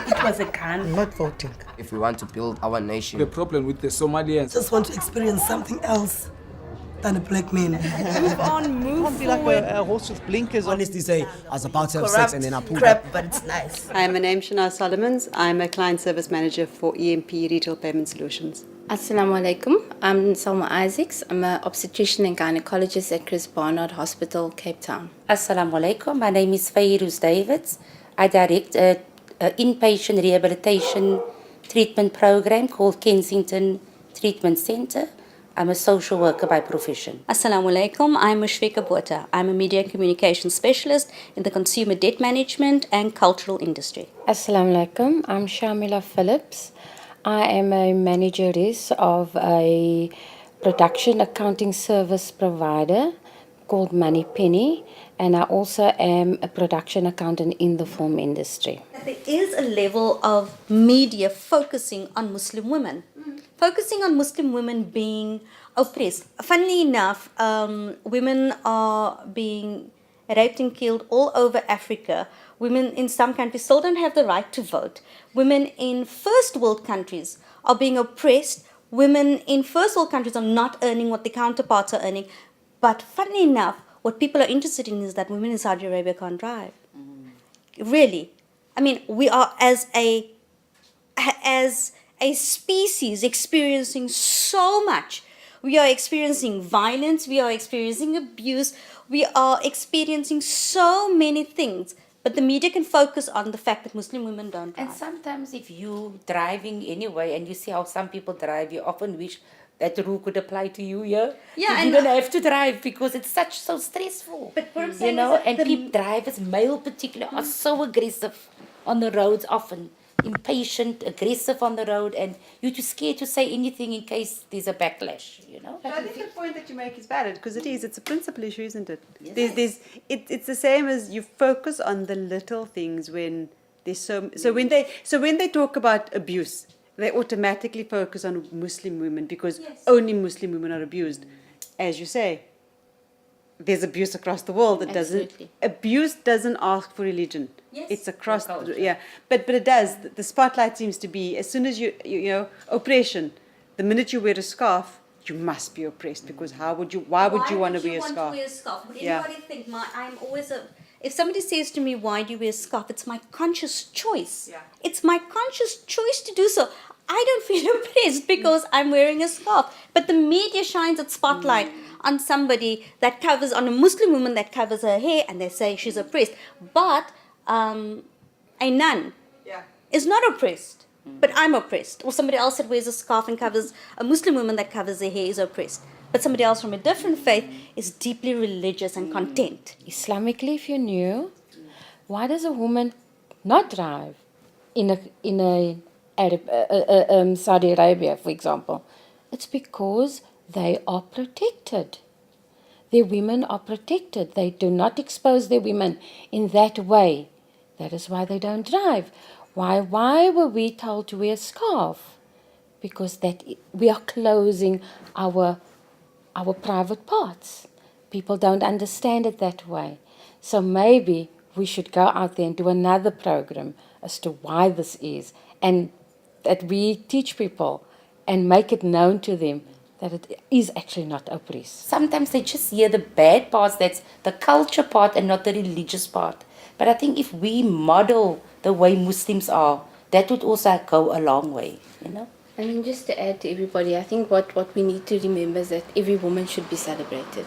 It was a gun. I'm not voting. If we want to build our nation, The problem with the Somalians. Just want to experience something else than a black man. Move on, move Be like forward. a horse with blinkers on. Honestly say, I was about to have sex Corrupt and then I pulled crap, up. but it's nice. Hi, my name's Shana Solomons. I'm a client service manager for EMP Retail Payment Solutions. Assalamu alaikum. I'm Salma Isaacs. I'm an obstetrician and gynecologist at Chris Barnard Hospital, Cape Town. Assalamu alaikum. My name is Fairuz Davids. I direct an inpatient rehabilitation treatment program called Kensington Treatment Centre. I'm a social worker by profession. Assalamu alaikum. I'm Mushfiqa Bota. I'm a media and communication specialist in the consumer debt management and cultural industry. Assalamu alaikum. I'm Shamila Phillips. I am a manageress of a production accounting service provider called Moneypenny, and I also am a production accountant in the film industry. There is a level of media focusing on Muslim women, focusing on Muslim women being oppressed. Funnily enough, women are being raped and killed all over Africa. Women in some countries still don't have the right to vote. Women in first world countries are being oppressed. Women in first world countries are not earning what their counterparts are earning. But funnily enough, what people are interested in is that women in Saudi Arabia can't drive. Really. I mean, we are as a species experiencing so much. We are experiencing violence, we are experiencing abuse, we are experiencing so many things. But the media can focus on the fact that Muslim women don't drive. And sometimes if you driving anyway and you see how some people drive, you often wish that the rule could apply to you, yeah? Yeah, you don't have to drive because it's so stressful. But what I'm you saying know, is that and people, drivers, male particularly, are so aggressive on the roads often. Impatient, aggressive on the road, and you're too scared to say anything in case there's a backlash, you know? I think the point that you make is valid because it's a principal issue, isn't it? Yes. It's the same as you focus on the little things when there's so when they talk about abuse, they automatically focus on Muslim women because only Muslim women are abused. As you say, there's abuse across the world. Abuse doesn't ask for religion. Yes. It's across, but it does. The spotlight seems to be as soon as you know oppression. The minute you wear a scarf, you must be oppressed because why would you want to wear a scarf? Would anybody think I'm always if somebody says to me, why do you wear a scarf? It's my conscious choice. Yeah. It's my conscious choice to do so. I don't feel oppressed because I'm wearing a scarf. But the media shines its spotlight on somebody that covers, on a Muslim woman that covers her hair, and they say she's oppressed. But a nun is not oppressed, but I'm oppressed. Or somebody else that wears a scarf and covers, a Muslim woman that covers her hair is oppressed. But somebody else from a different faith is deeply religious and content. Islamically, if you knew, why does a woman not drive in Saudi Arabia, for example? It's because they are protected. Their women are protected. They do not expose their women in that way. That is why they don't drive. Why were we told to wear a scarf? Because that we are closing our private parts. People don't understand it that way. So maybe we should go out there and do another program as to why this is, and that we teach people and make it known to them that it is actually not oppressed. Sometimes they just hear the bad parts, that's the culture part and not the religious part. But I think if we model the way Muslims are, that would also go a long way, you know? I mean, just to add to everybody, I think what we need to remember is that every woman should be celebrated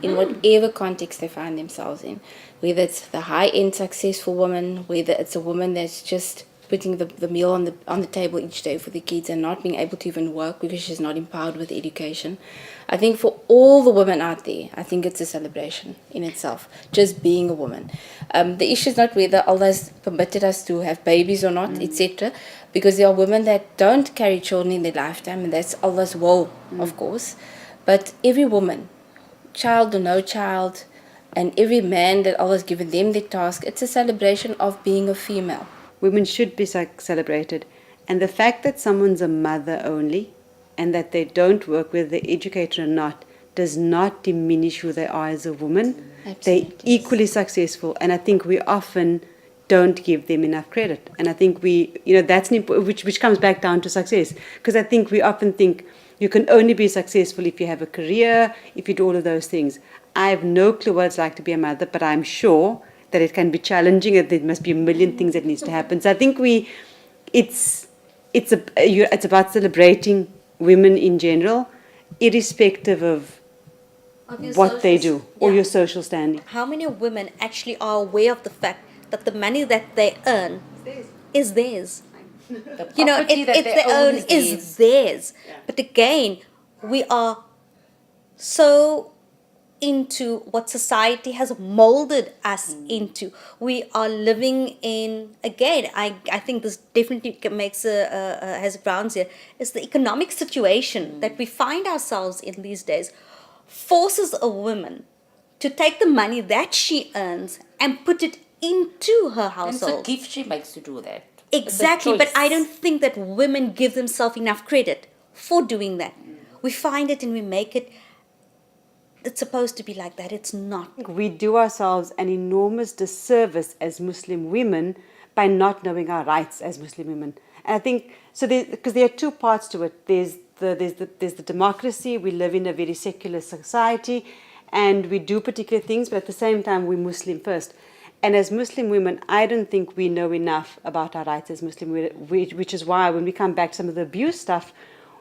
in whatever context they find themselves in. Whether it's the high-end successful woman, whether it's a woman that's just putting the meal on the table each day for the kids and not being able to even work because she's not empowered with education. I think for all the women out there, I think it's a celebration in itself, just being a woman. The issue is not whether Allah has permitted us to have babies or not, etc., because there are women that don't carry children in their lifetime, and that's Allah's will, of course. But every woman, child or no child, and every man that Allah has given them their task, it's a celebration of being a female. Women should be celebrated. And the fact that someone's a mother only and that they don't work, whether they're educated or not, does not diminish who they are as a woman. Absolutely. They're equally successful. And I think we often don't give them enough credit. And I think that's which comes back down to success. Because I think we often think you can only be successful if you have a career, if you do all of those things. I have no clue what it's like to be a mother, but I'm sure that it can be challenging, that there must be a million things that needs to happen. So I think it's about celebrating women in general, irrespective of your what they social- do or yeah. your social standing. How many women actually are aware of the fact that the money that they earn is theirs? The You know, property that it's they their own own is theirs. But again, we are so into what society has molded us into. We are living in, again, I think this definitely makes has grounds here, is the economic situation that we find ourselves in these days forces a woman to take the money that she earns and put it into her And it's a household. gift she makes to do that. Exactly, It's a but I choice. don't think that women give themselves enough credit for doing that. We find it and we make it, it's supposed to be like that. It's not. We do ourselves an enormous disservice as Muslim women by not knowing our rights as Muslim women. And I think so, because there are two parts to it. There's the democracy. We live in a very secular society, and we do particular things, but at the same time, we're Muslim first. And as Muslim women, I don't think we know enough about our rights as Muslim women, which is why when we come back to some of the abuse stuff,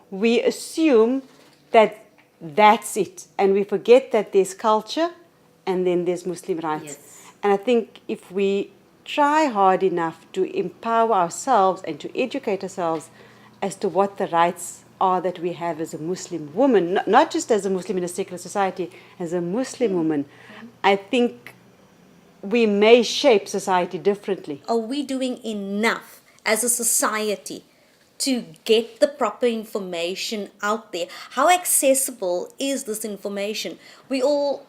we assume that that's it. And we forget that there's culture and then there's Muslim rights. Yes. And I think if we try hard enough to empower ourselves and to educate ourselves as to what the rights are that we have as a Muslim woman, not just as a Muslim in a secular society, as a Muslim woman, I think we may shape society differently. Are we doing enough as a society to get the proper information out there? How accessible is this information? We all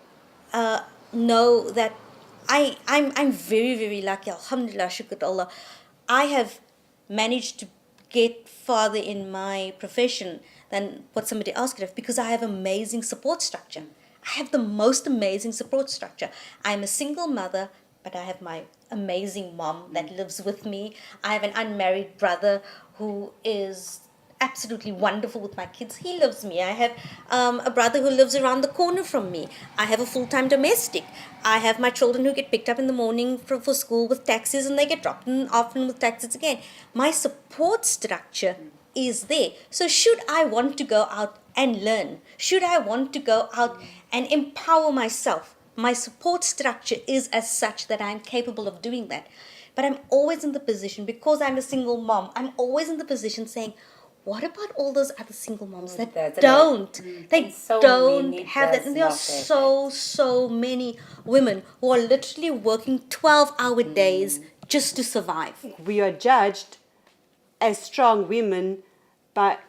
know that I'm very, very lucky. Alhamdulillah, shukr to Allah. I have managed to get farther in my profession than what somebody else could have because I have amazing support structure. I have the most amazing support structure. I'm a single mother, but I have my amazing mom that lives with me. I have an unmarried brother who is absolutely wonderful with my kids. He loves me. I have a brother who lives around the corner from me. I have a full-time domestic. I have my children who get picked up in the morning for school with taxis and they get dropped in often with taxis again. My support structure is there. So should I want to go out and learn, should I want to go out and empower myself, my support structure is as such that I'm capable of doing that. But I'm always in the position, because I'm a single mom, I'm always in the position saying, what about all those other single moms that That's don't? right. They So don't many have that. does And there are not have so many women who are literally working 12-hour days just to survive. We are judged as strong women,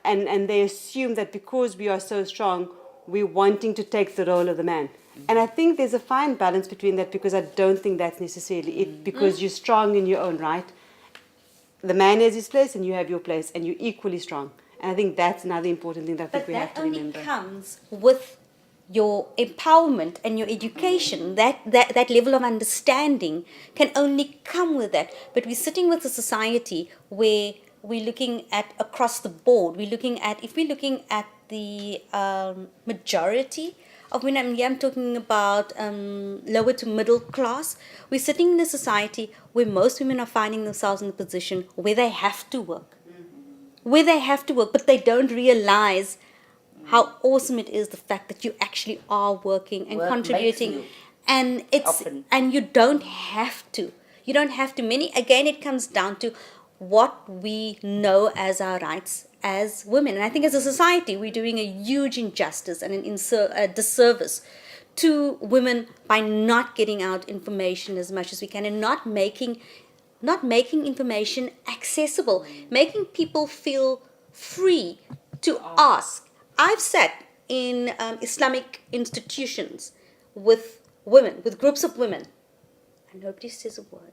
and they assume that because we are so strong, we're wanting to take the role of the man. And I think there's a fine balance between that, because I don't think that's necessarily it, because you're strong in your own right. The man has his place and you have your place, and you're equally strong. And I think that's another important thing that I think But we have that to only remember. comes with your empowerment and your education. That level of understanding can only come with that. But we're sitting with a society where we're looking at across the board. If we're looking at the majority of women, I'm talking about lower to middle class. We're sitting in a society where most women are finding themselves in a position where they have to work. Where they have to work, but they don't realize how awesome it is, the fact that you actually are working and Work contributing. makes you And it's often. and you don't have to. You don't have to. Again, it comes down to what we know as our rights as women. And I think as a society, we're doing a huge injustice and a disservice to women by not getting out information as much as we can, and not making information accessible, making people feel free to ask. I've sat in Islamic institutions with women, with groups of women, and nobody says a word.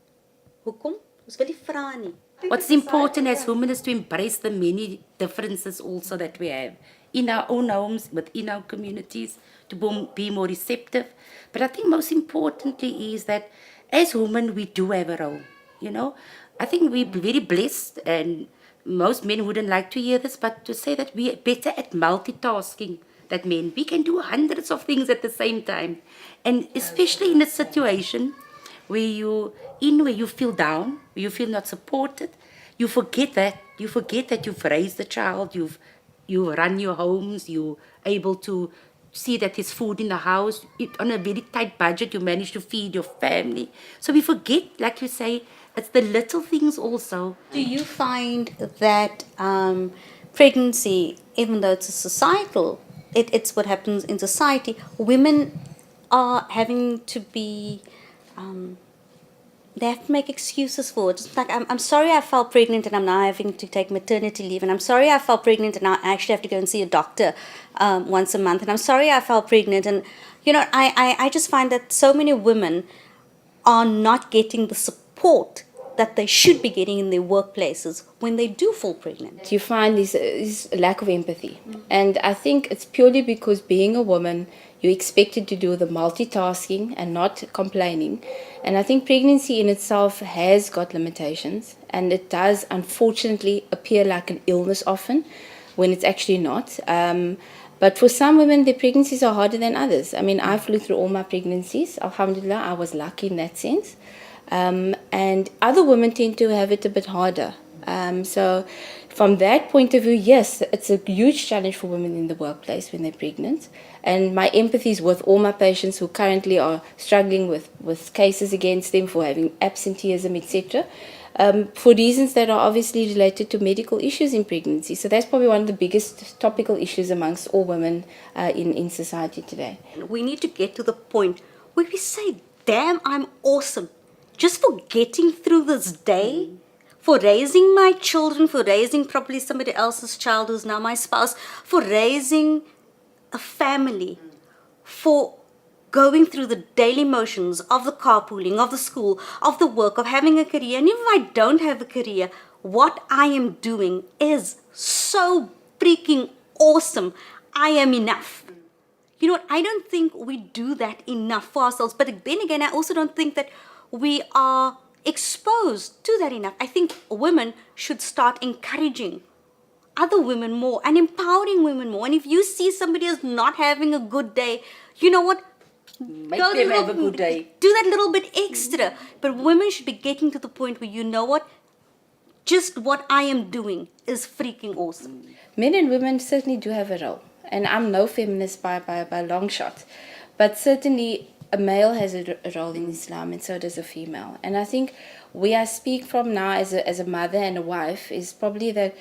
Hoekom? Ons wil nie vra nie. What's important as women is to embrace the many differences also that we have in our own homes, within our communities, to be more receptive. But I think most importantly is that as women, we do have a role. You know, I think we're very blessed, and most men wouldn't like to hear this, but to say that we are better at multitasking than men. We can do hundreds of things at the same time. And especially in a situation where you feel down, where you feel not supported, you forget that. You forget that you've raised the child, you run your homes, you're able to see that there's food in the house. On a very tight budget, you manage to feed your family. So we forget, like you say, it's the little things also. Do you find that pregnancy, even though it's a societal, it's what happens in society, women are having to be, they have to make excuses for it. It's like, I'm sorry I fell pregnant and I'm now having to take maternity leave. And I'm sorry I fell pregnant and now I actually have to go and see a doctor once a month. And I'm sorry I fell pregnant. And, you know, I just find that so many women are not getting the support that they should be getting in their workplaces when they do fall pregnant. You find this lack of empathy. And I think it's purely because being a woman, you're expected to do the multitasking and not complaining. And I think pregnancy in itself has got limitations, and it does unfortunately appear like an illness often when it's actually not. But for some women, their pregnancies are harder than others. I mean, I flew through all my pregnancies. Alhamdulillah, I was lucky in that sense. And other women tend to have it a bit harder. So from that point of view, yes, it's a huge challenge for women in the workplace when they're pregnant. And my empathy is with all my patients who currently are struggling with cases against them for having absenteeism, etc. For reasons that are obviously related to medical issues in pregnancy. So that's probably one of the biggest topical issues amongst all women in society today. We need to get to the point where we say, damn, I'm awesome. Just for getting through this day, for raising my children, for raising probably somebody else's child who's now my spouse, for raising a family, for going through the daily motions of the carpooling, of the school, of the work, of having a career. And even if I don't have a career, what I am doing is so freaking awesome. I am enough. You know what? I don't think we do that enough for ourselves. But then again, I also don't think that we are exposed to that enough. I think women should start encouraging other women more and empowering women more. And if you see somebody is not having a good day, you know what? Make them have a good day. Do that little bit extra. But women should be getting to the point where, you know what? Just what I am doing is freaking awesome. Men and women certainly do have a role. And I'm no feminist by a long shot. But certainly a male has a role in Islam, and so does a female. And I think where I speak from now as a mother and a wife is probably that,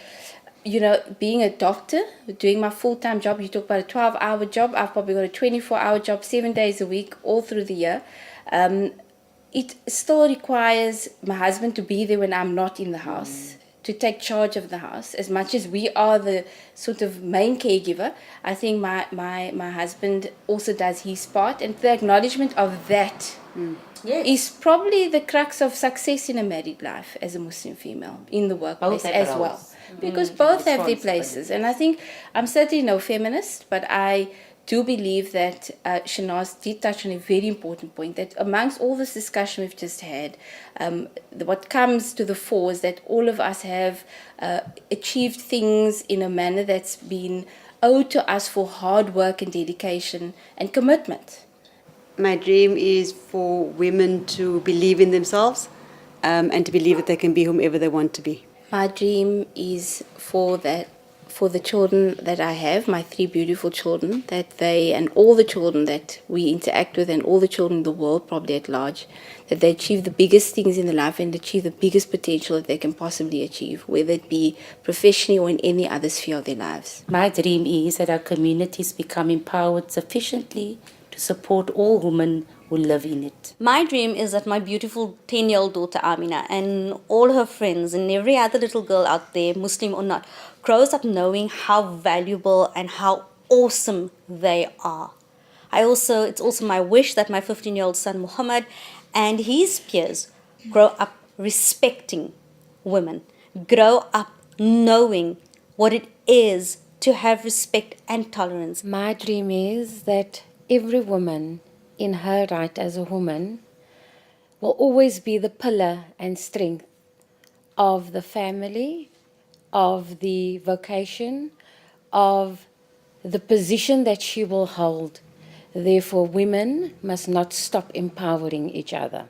you know, being a doctor, doing my full-time job, you talk about a 12-hour job, I've probably got a 24-hour job, 7 days a week, all through the year. It still requires my husband to be there when I'm not in the house, to take charge of the house. As much as we are the sort of main caregiver, I think my husband also does his part. And the acknowledgement of that is probably the crux of success in a married life as a Muslim female in the workplace as well. Because both have their places. And I think I'm certainly no feminist, but I do believe that Shanaz did touch on a very important point, that amongst all this discussion we've just had, what comes to the fore is that all of us have achieved things in a manner that's been owed to us for hard work and dedication and commitment. My dream is for women to believe in themselves and to believe that they can be whomever they want to be. My dream is for the children that I have, my 3 beautiful children, that they, and all the children that we interact with and all the children in the world probably at large, that they achieve the biggest things in their life and achieve the biggest potential that they can possibly achieve, whether it be professionally or in any other sphere of their lives. My dream is that our communities become empowered sufficiently to support all women who live in it. My dream is that my beautiful 10-year-old daughter Amina and all her friends and every other little girl out there, Muslim or not, grows up knowing how valuable and how awesome they are. It's also my wish that my 15-year-old son Muhammad and his peers grow up respecting women, grow up knowing what it is to have respect and tolerance. My dream is that every woman, in her right as a woman, will always be the pillar and strength of the family, of the vocation, of the position that she will hold. Therefore, women must not stop empowering each other.